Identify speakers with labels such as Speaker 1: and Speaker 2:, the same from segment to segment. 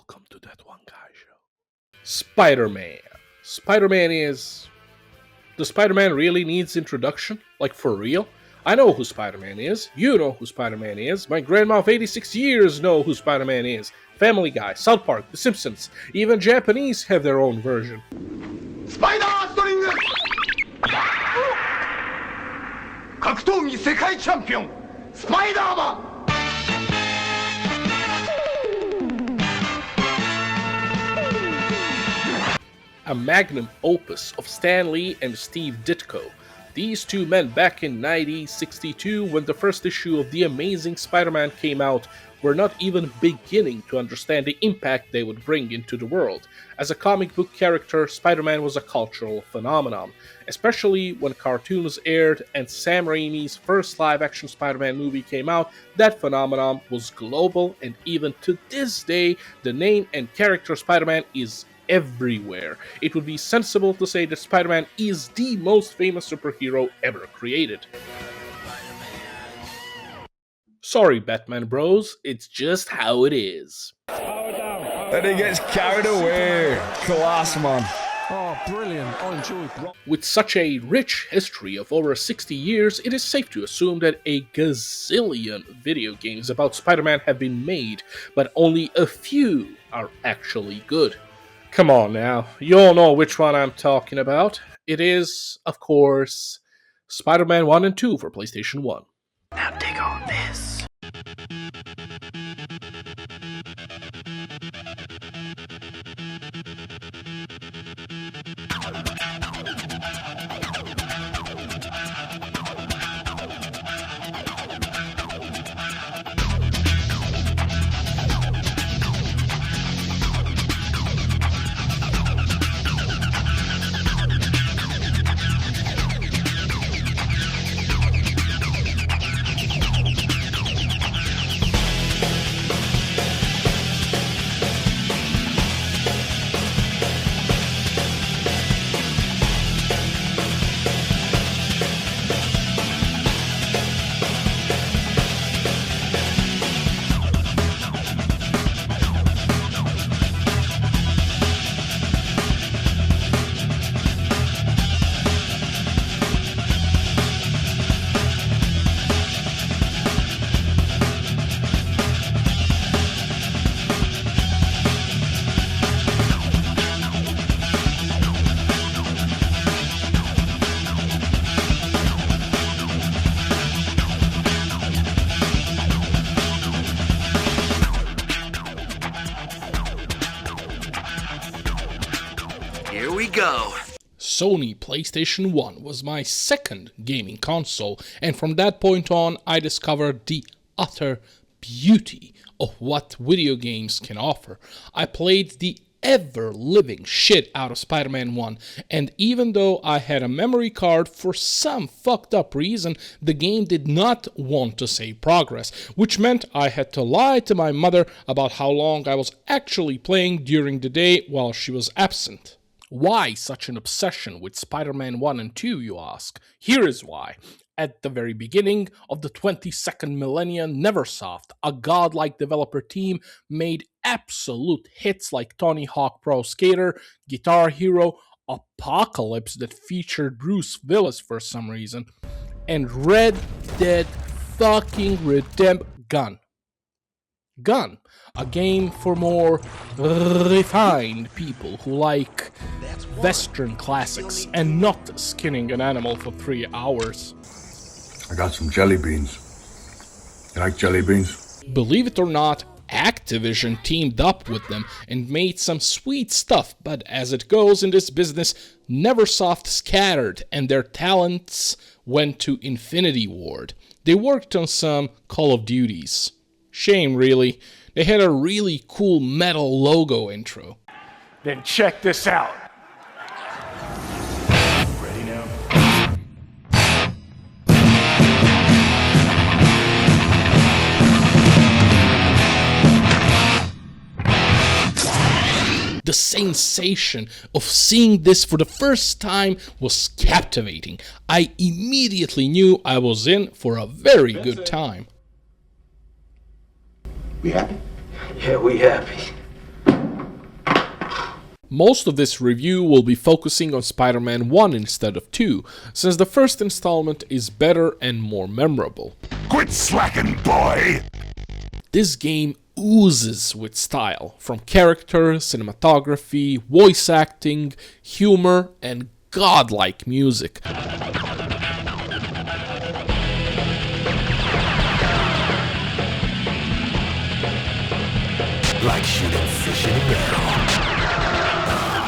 Speaker 1: Welcome to That One Guy Show. Spider-Man. Spider-Man is... Does Spider-Man really needs introduction? Like, for real? I know who Spider-Man is. You know who Spider-Man is. My grandma of 86 years know who Spider-Man is. Family Guy, South Park, The Simpsons. Even Japanese have their own version.
Speaker 2: Spider-String! 格闘技世界チャンピオンスパイダーマン
Speaker 1: A magnum opus of Stan Lee and Steve Ditko. These two men back in 1962, when the first issue of The Amazing Spider-Man came out, were not even beginning to understand the impact they would bring into the world. As a comic book character, Spider-Man was a cultural phenomenon, especially when cartoons aired and Sam Raimi's first live-action Spider-Man movie came out. That phenomenon was global, and even to this day, the name and character Spider-Man is everywhere. It would be sensible to say that Spider-Man is the most famous superhero ever created. Sorry, Batman bros, it's just how it is.
Speaker 3: And he gets carried away. Class, man.
Speaker 4: Oh, brilliant. I enjoyed that.
Speaker 1: With such a rich history of over 60 years, it is safe to assume that a gazillion video games about Spider-Man have been made, but only a few are actually good. Come on now, you all know which one I'm talking about. It is, of course, Spider-Man 1 and 2 for PlayStation 1.
Speaker 5: Now dig on this. Here we go.
Speaker 1: Sony PlayStation 1 was my second gaming console, and from that point on, I discovered the utter beauty of what video games can offer. I played the ever-living shit out of Spider-Man 1, and even though I had a memory card, for some fucked up reason, the game did not want to save progress, which meant I had to lie to my mother about how long I was actually playing during the day while she was absent. Why such an obsession with Spider-Man 1 and 2, you ask? Here is why. At the very beginning of the 22nd millennium, Neversoft, a godlike developer team, made absolute hits like Tony Hawk Pro Skater, Guitar Hero, Apocalypse that featured Bruce Willis for some reason, and Red Dead fucking Redemption. Gun, a game for more refined people who like Western classics and not skinning an animal for 3 hours.
Speaker 6: I got some jelly beans. You like jelly beans?
Speaker 1: Believe it or not, Activision teamed up with them and made some sweet stuff, but as it goes in this business, Neversoft scattered and their talents went to Infinity Ward. They worked on some Call of Duties. Shame, really. They had a really cool metal logo intro.
Speaker 2: Then check this out.
Speaker 5: Ready now?
Speaker 1: The sensation of seeing this for the first time was captivating. I immediately knew I was in for a very good time.
Speaker 2: We happy?
Speaker 5: Yeah, we happy.
Speaker 1: Most of this review will be focusing on Spider-Man 1 instead of 2, since the first installment is better and more memorable.
Speaker 2: Quit slacking, boy!
Speaker 1: This game oozes with style, from character, cinematography, voice acting, humor, and godlike music.
Speaker 5: Like shooting fish in a barrel.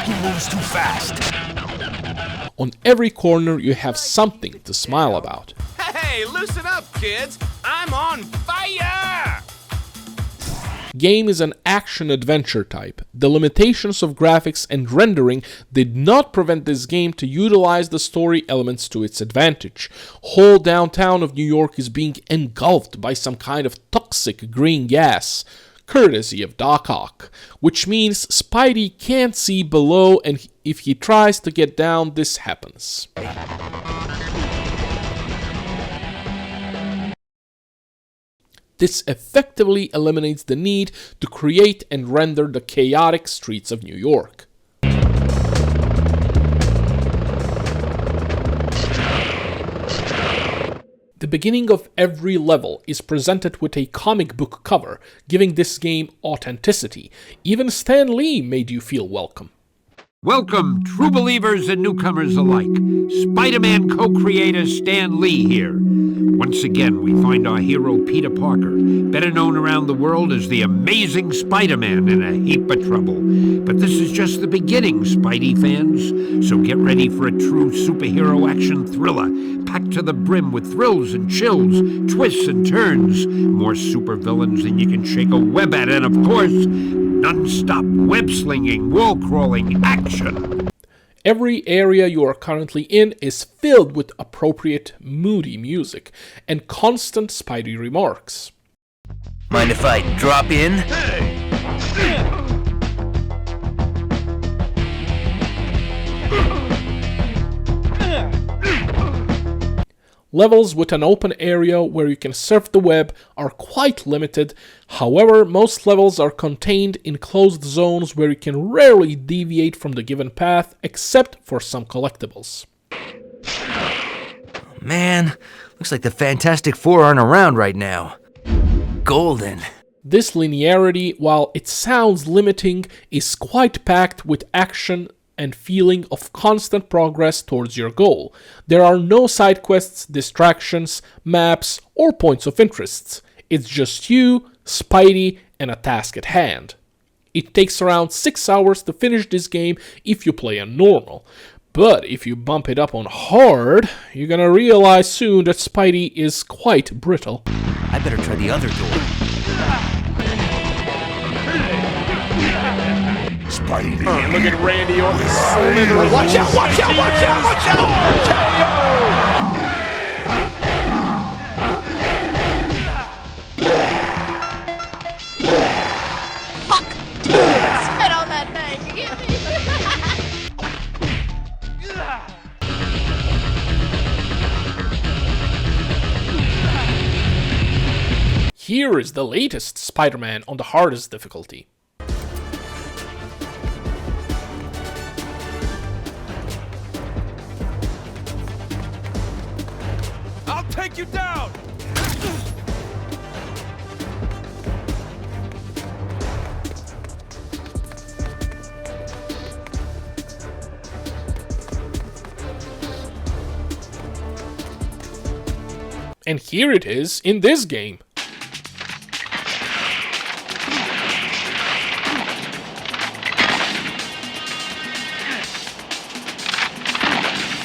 Speaker 5: He moves too fast.
Speaker 1: On every corner you have something to smile about.
Speaker 7: Hey, loosen up, kids! I'm on fire!
Speaker 1: Game is an action-adventure type. The limitations of graphics and rendering did not prevent this game to utilize the story elements to its advantage. Whole downtown of New York is being engulfed by some kind of toxic green gas, courtesy of Doc Ock, which means Spidey can't see below, and if he tries to get down, this happens. This effectively eliminates the need to create and render the chaotic streets of New York. The beginning of every level is presented with a comic book cover, giving this game authenticity. Even Stan Lee made you feel welcome.
Speaker 8: Welcome, true believers and newcomers alike. Spider-Man co-creator Stan Lee here. Once again, we find our hero Peter Parker, better known around the world as the Amazing Spider-Man, in a heap of trouble. But this is just the beginning, Spidey fans. So get ready for a true superhero action thriller, packed to the brim with thrills and chills, twists and turns, more supervillains than you can shake a web at, and of course, non-stop web-slinging, wall-crawling action.
Speaker 1: Every area you are currently in is filled with appropriate, moody music and constant Spidey remarks.
Speaker 5: Mind if I drop in?
Speaker 1: Levels with an open area where you can surf the web are quite limited. However, most levels are contained in closed zones where you can rarely deviate from the given path, except for some collectibles.
Speaker 5: Man, looks like the Fantastic Four aren't around right now. Golden.
Speaker 1: This linearity, while it sounds limiting, is quite packed with action and feeling of constant progress towards your goal. There are no side quests, distractions, maps, or points of interest. It's just you, Spidey, and a task at hand. It takes around 6 hours to finish this game if you play on normal. But if you bump it up on hard, you're gonna realize soon that Spidey is quite brittle.
Speaker 5: I better try the other door.
Speaker 2: Spidey.
Speaker 7: Look at Randy Orton slithering. Watch out, watch out, watch out, watch out!
Speaker 9: Fuck! Spit on that thing, you get me?
Speaker 1: Here is the latest Spider-Man on the hardest difficulty.
Speaker 7: I'll take you down!
Speaker 1: And here it is in this game.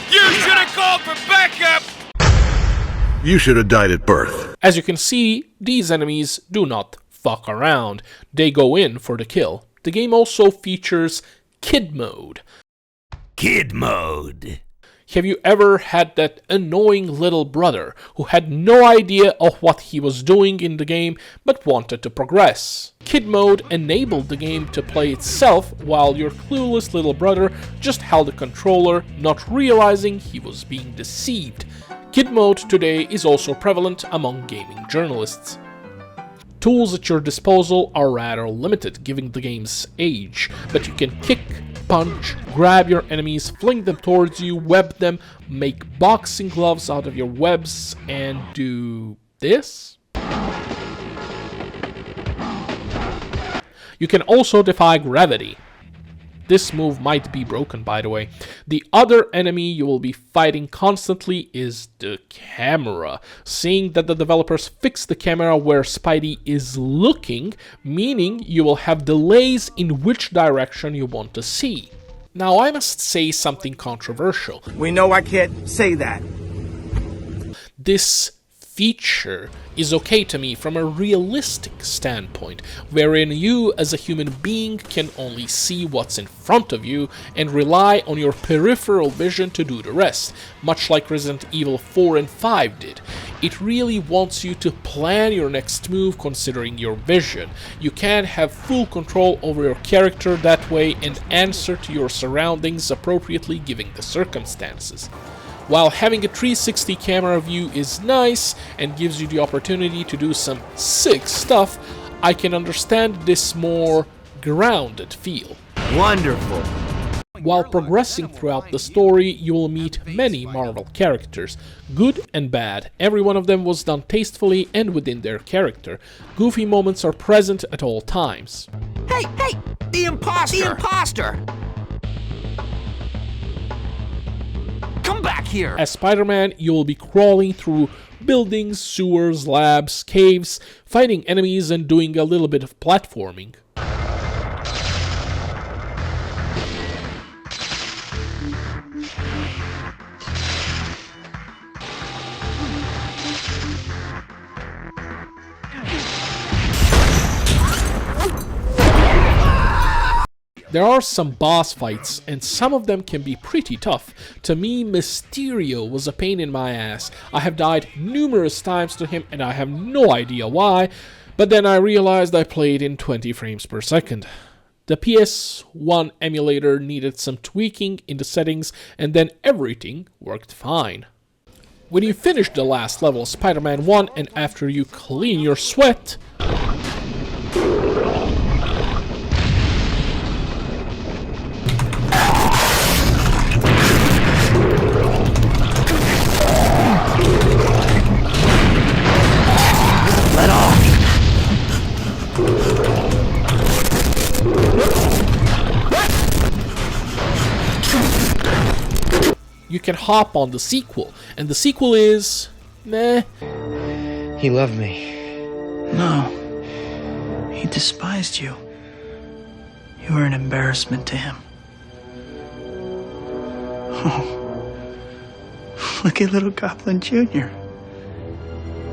Speaker 7: You should have called for backup!
Speaker 2: You should have died at birth.
Speaker 1: As you can see, these enemies do not fuck around. They go in for the kill. The game also features Kid Mode.
Speaker 5: Kid mode.
Speaker 1: Have you ever had that annoying little brother who had no idea of what he was doing in the game but wanted to progress? Kid Mode enabled the game to play itself while your clueless little brother just held a controller, not realizing he was being deceived. Kid Mode today is also prevalent among gaming journalists. Tools at your disposal are rather limited given the game's age, but you can kick, punch, grab your enemies, fling them towards you, web them, make boxing gloves out of your webs, and do this. You can also defy gravity. This move might be broken, by the way. The other enemy you will be fighting constantly is the camera. Seeing that the developers fixed the camera where Spidey is looking, meaning you will have delays in which direction you want to see. Now I must say something controversial.
Speaker 7: We know I can't say that.
Speaker 1: This feature is okay to me from a realistic standpoint, wherein you as a human being can only see what's in front of you and rely on your peripheral vision to do the rest, much like Resident Evil 4 and 5 did. It really wants you to plan your next move considering your vision. You can have full control over your character that way and answer to your surroundings appropriately given the circumstances. While having a 360 camera view is nice and gives you the opportunity to do some sick stuff, I can understand this more grounded feel.
Speaker 5: Wonderful.
Speaker 1: While progressing throughout the story, you will meet many Marvel characters, good and bad. Every one of them was done tastefully and within their character. Goofy moments are present at all times.
Speaker 8: Hey! The imposter! The imposter! Come back here!
Speaker 1: As Spider-Man, you will be crawling through buildings, sewers, labs, caves, fighting enemies and doing a little bit of platforming. There are some boss fights, and some of them can be pretty tough. To me, Mysterio was a pain in my ass. I have died numerous times to him, and I have no idea why, but then I realized I played in 20 frames per second. The PS1 emulator needed some tweaking in the settings, and then everything worked fine. When you finish the last level of Spider-Man 1, and after you clean your sweat, you can hop on the sequel, and the sequel is meh.
Speaker 10: He loved me.
Speaker 11: No. He despised you. You were an embarrassment to him. Oh. Look at little Goblin Jr.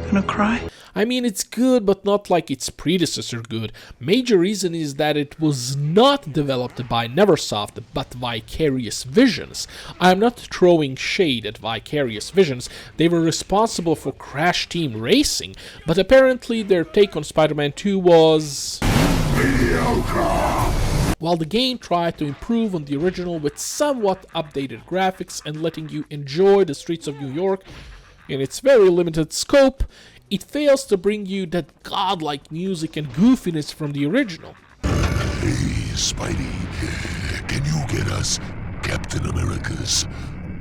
Speaker 11: Gonna cry?
Speaker 1: I mean, it's good, but not like its predecessor good. Major reason is that it was not developed by Neversoft, but Vicarious Visions. I am not throwing shade at Vicarious Visions. They were responsible for Crash Team Racing, but apparently their take on Spider-Man 2 was mediocre. While the game tried to improve on the original with somewhat updated graphics and letting you enjoy the streets of New York in its very limited scope, it fails to bring you that godlike music and goofiness from the original.
Speaker 12: Hey, Spidey, can you get us Captain America's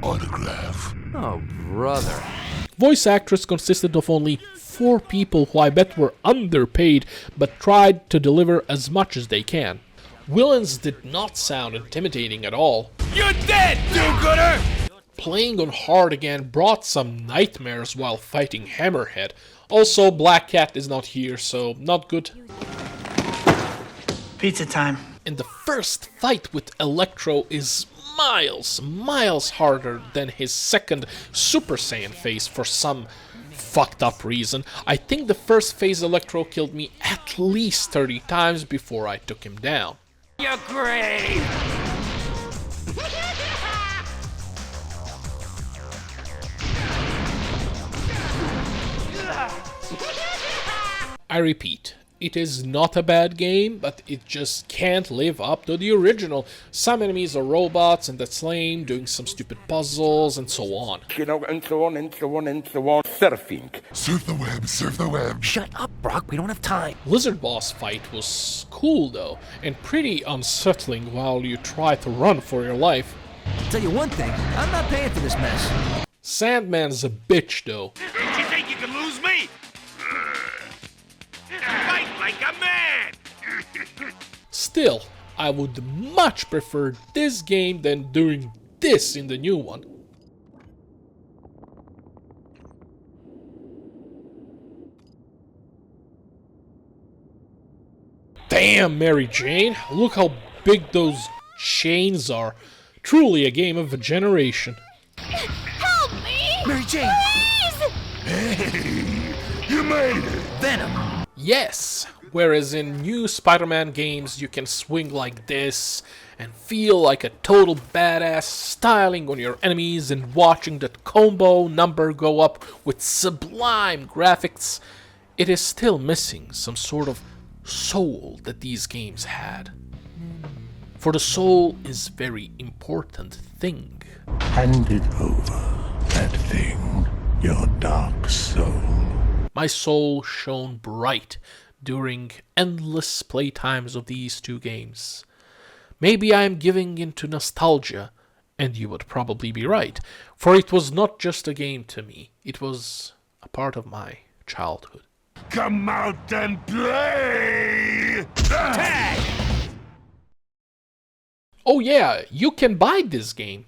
Speaker 12: autograph?
Speaker 5: Oh, brother.
Speaker 1: Voice actress consisted of only 4 people who I bet were underpaid, but tried to deliver as much as they can. Villains did not sound intimidating at all.
Speaker 7: You're dead, do-gooder!
Speaker 1: Playing on hard again brought some nightmares while fighting Hammerhead. Also, Black Cat is not here, so not good.
Speaker 11: Pizza time.
Speaker 1: And the first fight with Electro is miles harder than his second Super Saiyan phase for some fucked up reason. I think the first phase Electro killed me at least 30 times before I took him down.
Speaker 8: You're great!
Speaker 1: I repeat, it is not a bad game, but it just can't live up to the original. Some enemies are robots, and that's lame, doing some stupid puzzles, and so on.
Speaker 2: You know, and so on, and so on, and so on. Surfing.
Speaker 12: Surf the web, surf the web.
Speaker 5: Shut up, Brock. We don't have time.
Speaker 1: Lizard boss fight was cool though, and pretty unsettling while you try to run for your life.
Speaker 5: I'll tell you one thing, I'm not paying for this mess.
Speaker 1: Sandman's a bitch though.
Speaker 7: You think you can lose me? Fight like a man!
Speaker 1: Still, I would much prefer this game than doing this in the new one. Damn, Mary Jane, look how big those chains are. Truly a game of a generation.
Speaker 9: Help me!
Speaker 5: Mary Jane!
Speaker 9: Please!
Speaker 12: Hey, you made it.
Speaker 5: Venom!
Speaker 1: Yes, whereas in new Spider-Man games you can swing like this and feel like a total badass, styling on your enemies and watching that combo number go up with sublime graphics, it is still missing some sort of soul that these games had. For the soul is very important thing.
Speaker 12: Hand it over, that thing, your dark soul.
Speaker 1: My soul shone bright during endless playtimes of these two games. Maybe I am giving into nostalgia, and you would probably be right, for it was not just a game to me, it was a part of my childhood.
Speaker 12: Come out and play!
Speaker 7: Tag!
Speaker 1: Oh yeah, you can buy this game.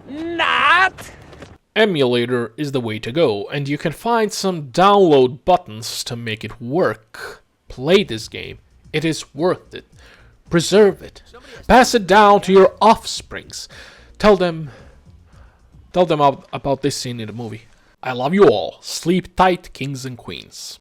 Speaker 7: Not!
Speaker 1: Emulator is the way to go, and you can find some download buttons to make it work. Play this game. It is worth it. Preserve it. Pass it down to your offsprings. Tell them about this scene in the movie. I love you all. Sleep tight, kings and queens.